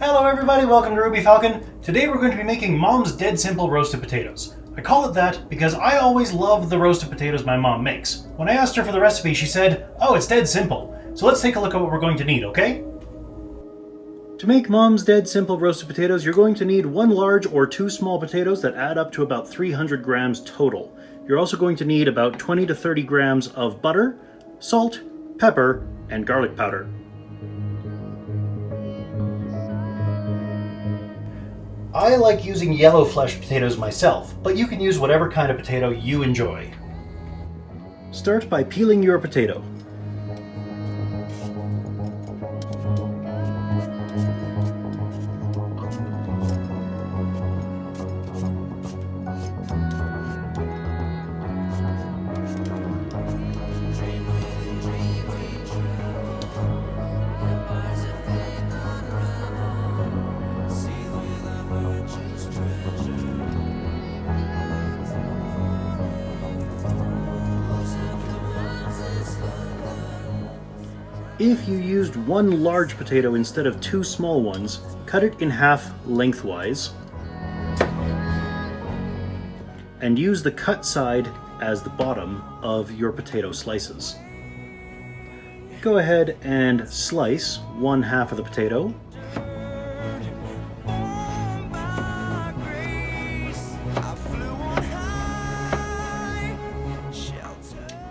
Hello everybody, welcome to Ruby Falcon. Today we're going to be making Mom's Dead Simple Roasted Potatoes. I call it that because I always love the roasted potatoes my mom makes. When I asked her for the recipe, she said, oh, it's dead simple. So let's take a look at what we're going to need, okay? To make Mom's Dead Simple Roasted Potatoes, you're going to need 1 large or 2 small potatoes that add up to about 300 grams total. You're also going to need about 20 to 30 grams of butter, salt, pepper, and garlic powder. I like using yellow flesh potatoes myself, but you can use whatever kind of potato you enjoy. Start by peeling your potato. If you used 1 large potato instead of 2 small ones, cut it in half lengthwise and use the cut side as the bottom of your potato slices. Go ahead and slice 1/2 of the potato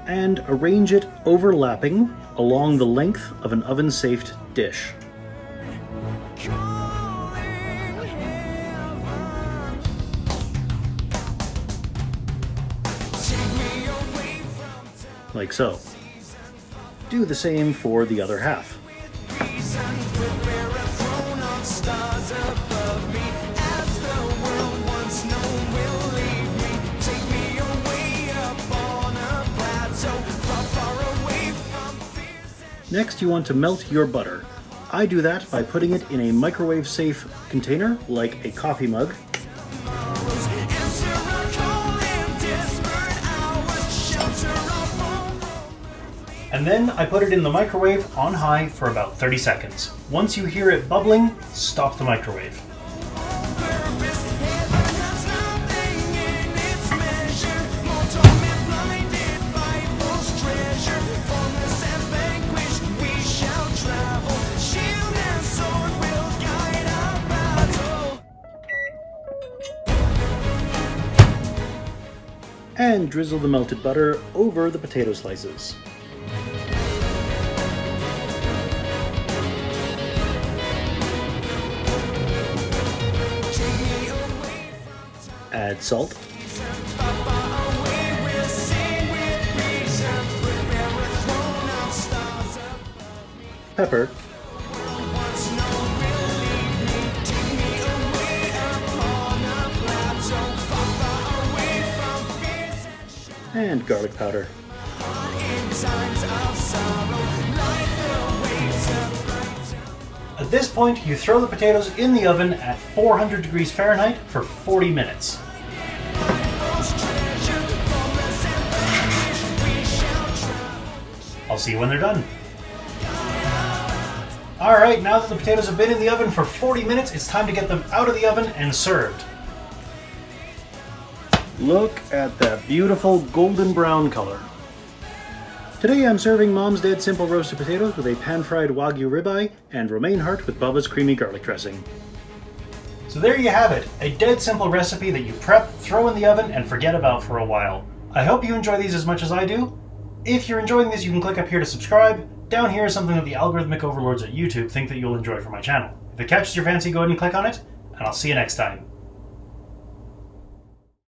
and arrange it overlapping along the length of an oven-safe dish. Like so. Do the same for the other half. Next, you want to melt your butter. I do that by putting it in a microwave-safe container, like a coffee mug. And then I put it in the microwave on high for about 30 seconds. Once you hear it bubbling, stop the microwave. And drizzle the melted butter over the potato slices. Add salt. Pepper. And garlic powder. At this point, you throw the potatoes in the oven at 400 degrees Fahrenheit for 40 minutes. I'll see you when they're done. Alright, now that the potatoes have been in the oven for 40 minutes, it's time to get them out of the oven and served. Look at that beautiful golden brown color. Today I'm serving Mom's Dead Simple Roasted Potatoes with a pan-fried Wagyu ribeye and romaine heart with Bubba's creamy garlic dressing. So there you have it, a dead simple recipe that you prep, throw in the oven, and forget about for a while. I hope you enjoy these as much as I do. If you're enjoying this, you can click up here to subscribe. Down here is something that the algorithmic overlords at YouTube think that you'll enjoy for my channel. If it catches your fancy, go ahead and click on it, and I'll see you next time.